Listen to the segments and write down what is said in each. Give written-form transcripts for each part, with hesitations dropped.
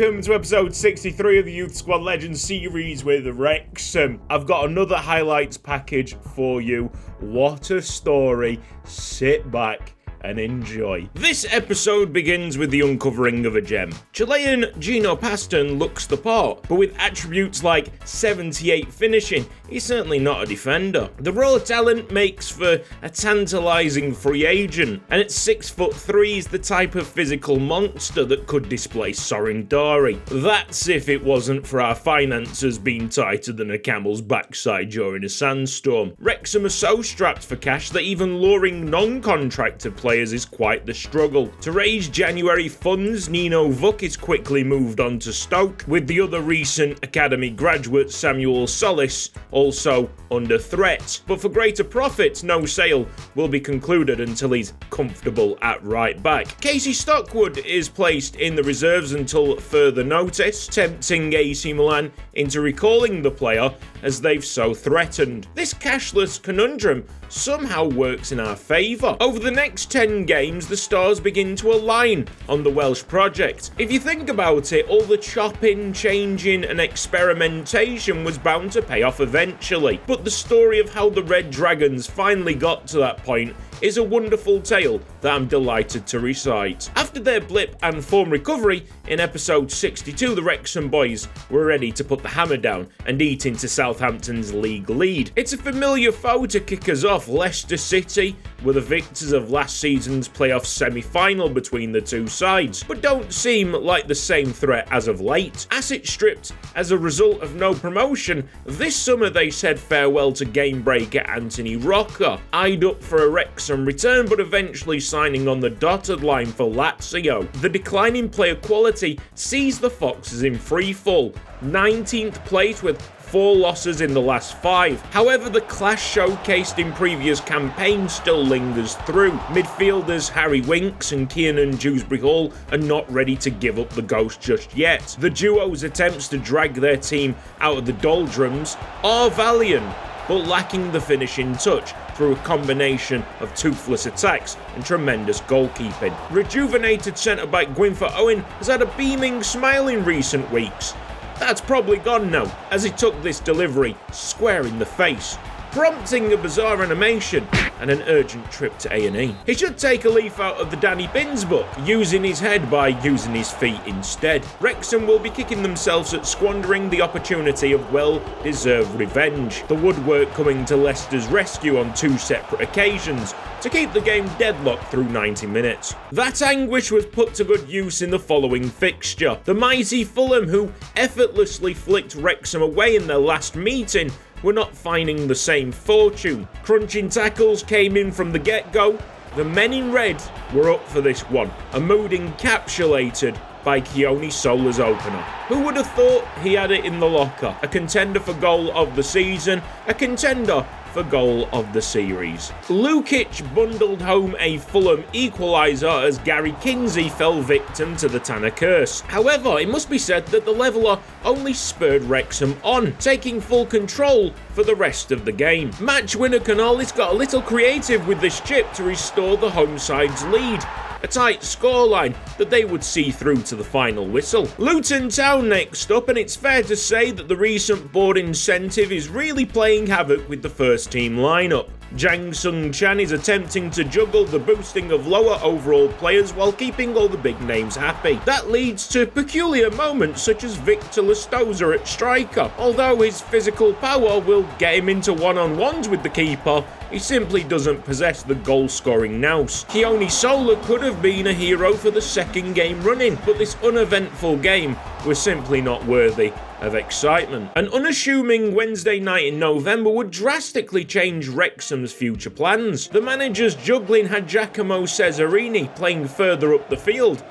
welcome to episode 63 of the Youth Squad Legends series with Wrexham. I've got another highlights package for you. What a story. Sit back and enjoy. This episode begins with the uncovering of a gem. Chilean Gino Paston looks the part, but with attributes like 78 finishing, he's certainly not a defender. The raw talent makes for a tantalising free agent, and at 6'3" he's the type of physical monster that could displace Sorin Dari. That's if it wasn't for our finances being tighter than a camel's backside during a sandstorm. Wrexham are so strapped for cash that even luring non-contracted players is quite the struggle. To raise January funds, Nino Vuk is quickly moved on to Stoke, with the other recent academy graduate Samuel Solis also under threat. But for greater profits, no sale will be concluded until he's comfortable at right back. Casey Stockwood is placed in the reserves until further notice, tempting AC Milan into recalling the player as they've so threatened. This cashless conundrum somehow works in our favour. Over the next 10 games, the stars begin to align on the Welsh project. If you think about it, all the chopping, changing and experimentation was bound to pay off eventually. But the story of how the Red Dragons finally got to that point is a wonderful tale that I'm delighted to recite. After their blip and form recovery in episode 62, the Wrexham boys were ready to put the hammer down and eat into Southampton's league lead. It's a familiar foe to kick us off. Leicester City were the victors of last season's playoff semi-final between the two sides, but don't seem like the same threat as of late. Asset stripped as a result of no promotion, this summer they said farewell to game breaker Anthony Rocca, eyed up for a Wrexham return but eventually signing on the dotted line for Lazio. The declining player quality sees the Foxes in free fall, 19th place with 4 losses in the last 5. However, the clash showcased in previous campaigns still lingers through. Midfielders Harry Winks and Kiernan Dewsbury-Hall are not ready to give up the ghost just yet. The duo's attempts to drag their team out of the doldrums are valiant, but lacking the finishing touch through a combination of toothless attacks and tremendous goalkeeping. Rejuvenated centre-back Gwynfor Owen has had a beaming smile in recent weeks. That's probably gone now, as he took this delivery square in the face, prompting a bizarre animation and an urgent trip to A&E. He should take a leaf out of the Danny Binns book, using his head by using his feet instead. Wrexham will be kicking themselves at squandering the opportunity of well-deserved revenge. The woodwork coming to Leicester's rescue on 2 separate occasions to keep the game deadlocked through 90 minutes. That anguish was put to good use in the following fixture. The mighty Fulham, who effortlessly flicked Wrexham away in their last meeting, were not finding the same fortune. Crunching tackles came in from the get-go. The men in red were up for this one, a mood encapsulated by Keone Sola's opener. Who would have thought he had it in the locker? A contender for goal of the season, a contender for goal of the series. Lukic bundled home a Fulham equaliser as Gary Kinsey fell victim to the Tanner curse. However, it must be said that the leveller only spurred Wrexham on, taking full control for the rest of the game. Match winner Canales got a little creative with this chip to restore the home side's lead, a tight scoreline that they would see through to the final whistle. Luton Town next up, and it's fair to say that the recent board incentive is really playing havoc with the first team lineup. Jang Sung Chan is attempting to juggle the boosting of lower overall players while keeping all the big names happy. That leads to peculiar moments such as Victor Lestosa at striker. Although his physical power will get him into one-on-ones with the keeper, he simply doesn't possess the goal-scoring nous. Keone Sola could have been a hero for the second game running, but this uneventful game was simply not worthy of excitement. An unassuming Wednesday night in November would drastically change Wrexham's future plans. The manager's juggling had Giacomo Cesarini playing further up the field,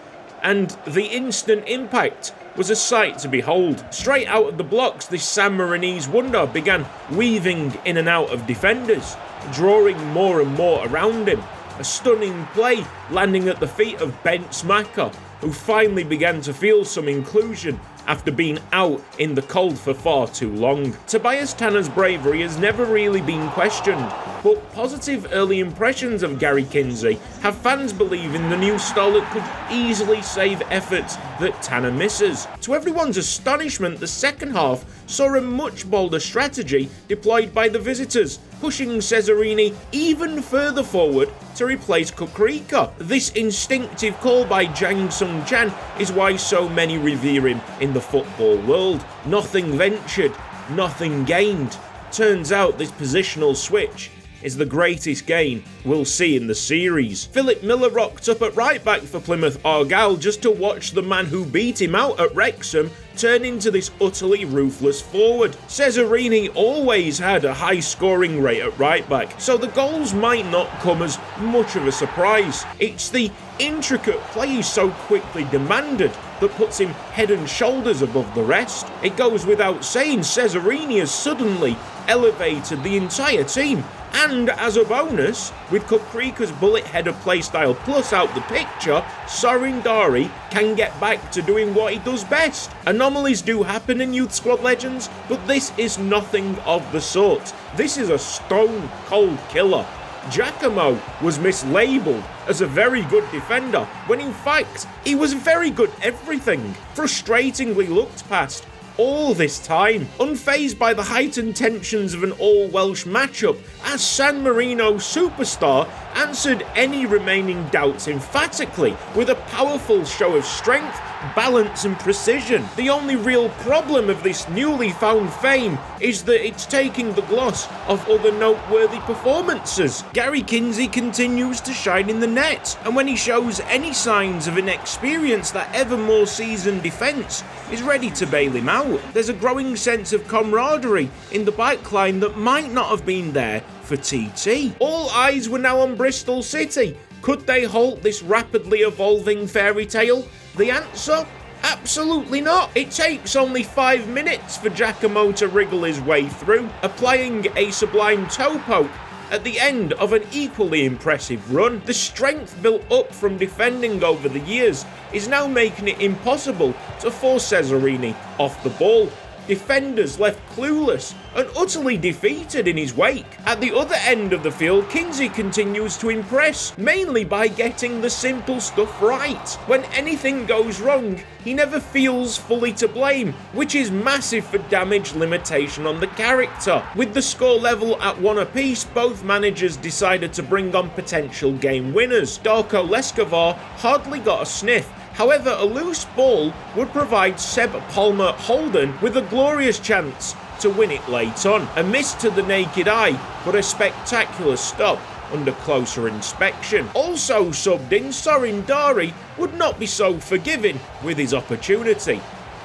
and the instant impact was a sight to behold. Straight out of the blocks, this San Marinese wonder began weaving in and out of defenders, drawing more and more around him. A stunning play landing at the feet of Ben Smacker, who finally began to feel some inclusion after being out in the cold for far too long. Tobias Tanner's bravery has never really been questioned, but positive early impressions of Gary Kinsey have fans believing the new style could easily save efforts that Tanner misses. To everyone's astonishment, the second half saw a much bolder strategy deployed by the visitors, pushing Cesarini even further forward to replace Kukrika. This instinctive call by Jang Sung Chan is why so many revere him in the football world. Nothing ventured, nothing gained. Turns out this positional switch is the greatest gain we'll see in the series. Philip Miller rocked up at right back for Plymouth Argyle just to watch the man who beat him out at Wrexham turn into this utterly ruthless forward. Cesarini always had a high scoring rate at right back, so the goals might not come as much of a surprise. It's the intricate play he's so quickly demanded that puts him head and shoulders above the rest. It goes without saying, Cesarini has suddenly elevated the entire team. And as a bonus, with Kukrika's bullet header playstyle plus out the picture, Sorindari can get back to doing what he does best. Anomalies do happen in youth squad legends, but this is nothing of the sort. This is a stone cold killer. Giacomo was mislabelled as a very good defender, when in fact he was very good at everything. Frustratingly looked past all this time, unfazed by the heightened tensions of an all-Welsh matchup, as San Marino superstar answered any remaining doubts emphatically with a powerful show of strength, balance and precision. The only real problem of this newly found fame is that it's taking the gloss off other noteworthy performances. Gary Kinsey continues to shine in the net, and when he shows any signs of inexperience, that ever more seasoned defence is ready to bail him out. There's a growing sense of camaraderie in the backline that might not have been there for TT. All eyes were now on Bristol City. Could they halt this rapidly evolving fairy tale? The answer? Absolutely not. It takes only 5 minutes for Giacomo to wriggle his way through, applying a sublime toe poke at the end of an equally impressive run. The strength built up from defending over the years is now making it impossible to force Cesarini off the ball. Defenders left clueless and utterly defeated in his wake. At the other end of the field, Kinsey continues to impress, mainly by getting the simple stuff right. When anything goes wrong, he never feels fully to blame, which is massive for damage limitation on the character. With the score level at 1 apiece, both managers decided to bring on potential game winners. Darko Leskovar hardly got a sniff. However, a loose ball would provide Seb Palmer Holden with a glorious chance to win it late on. A miss to the naked eye, but a spectacular stop under closer inspection. Also subbed in, Sorindari would not be so forgiving with his opportunity.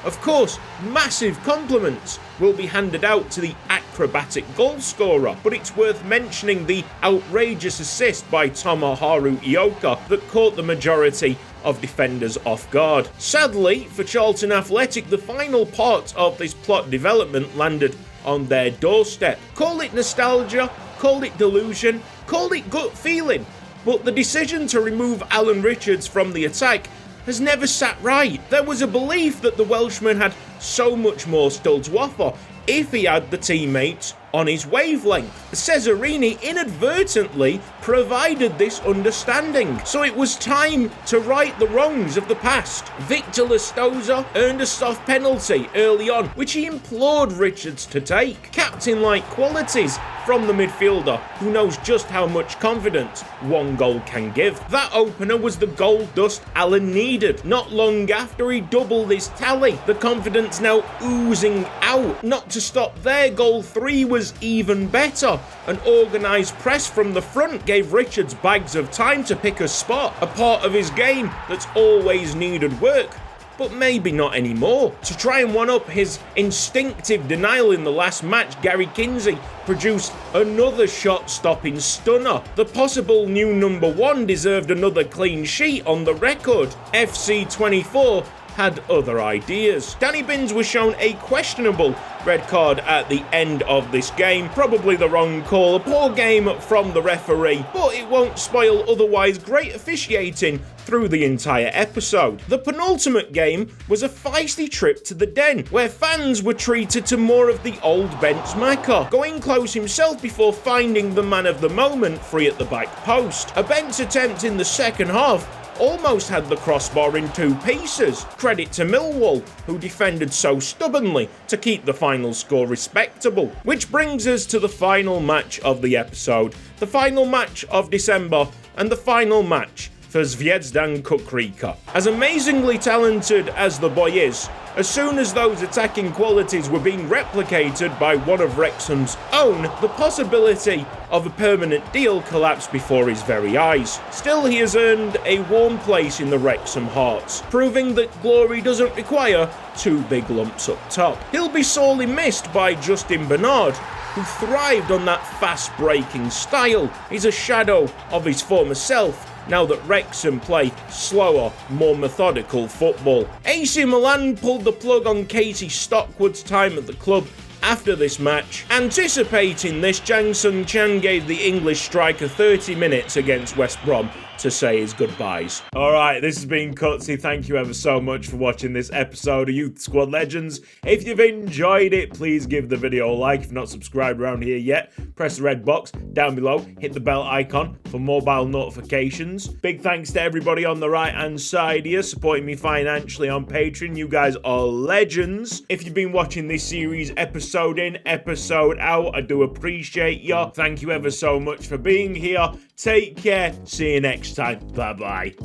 Of course, massive compliments will be handed out to the acrobatic goal scorer, but it's worth mentioning the outrageous assist by Tomoharu Ioka that caught the majority of defenders off guard. Sadly for Charlton Athletic, the final part of this plot development landed on their doorstep. Call it nostalgia, call it delusion, call it gut feeling, but the decision to remove Alan Richards from the attack has never sat right. There was a belief that the Welshman had so much more still to offer if he had the teammates on his wavelength. Cesarini inadvertently provided this understanding, so it was time to right the wrongs of the past. Victor Lestosa earned a soft penalty early on, which he implored Richards to take. Captain-like qualities from the midfielder who knows just how much confidence one goal can give. That opener was the goal dust Alan needed. Not long after, he doubled his tally, the confidence now oozing out. Not to stop there, goal 3 was even better. An organised press from the front gave Richards bags of time to pick a spot, a part of his game that's always needed work, but maybe not anymore. To try and one-up his instinctive denial in the last match, Gary Kinsey produced another shot-stopping stunner. The possible new number 1 deserved another clean sheet on the record. FC24 had other ideas. Danny Binns was shown a questionable red card at the end of this game. Probably the wrong call, a poor game from the referee, but it won't spoil otherwise great officiating through the entire episode. The penultimate game was a feisty trip to the Den, where fans were treated to more of the old Bent's Macca, going close himself before finding the man of the moment free at the back post. A Bent's attempt in the second half almost had the crossbar in two pieces. Credit to Millwall, who defended so stubbornly to keep the final score respectable. Which brings us to the final match of the episode, the final match of December, and the final match for Zvezdan Kukrika. As amazingly talented as the boy is, as soon as those attacking qualities were being replicated by one of Wrexham's own, the possibility of a permanent deal collapsed before his very eyes. Still, he has earned a warm place in the Wrexham hearts, proving that glory doesn't require two big lumps up top. He'll be sorely missed by Justin Bernard, who thrived on that fast-breaking style. He's a shadow of his former self, now that Wrexham play slower, more methodical football. AC Milan pulled the plug on Casey Stockwood's time at the club after this match. Anticipating this, Jang Sung Chan gave the English striker 30 minutes against West Brom to say his goodbyes. Alright, this has been Cutsy. Thank you ever so much for watching this episode of Youth Squad Legends. If you've enjoyed it, please give the video a like. If you're not subscribed around here yet, press the red box down below, hit the bell icon for mobile notifications. Big thanks to everybody on the right hand side here supporting me financially on Patreon. You guys are legends. If you've been watching this series episode in, episode out, I do appreciate you. Thank you ever so much for being here. Take care. See you next time. Bye-bye.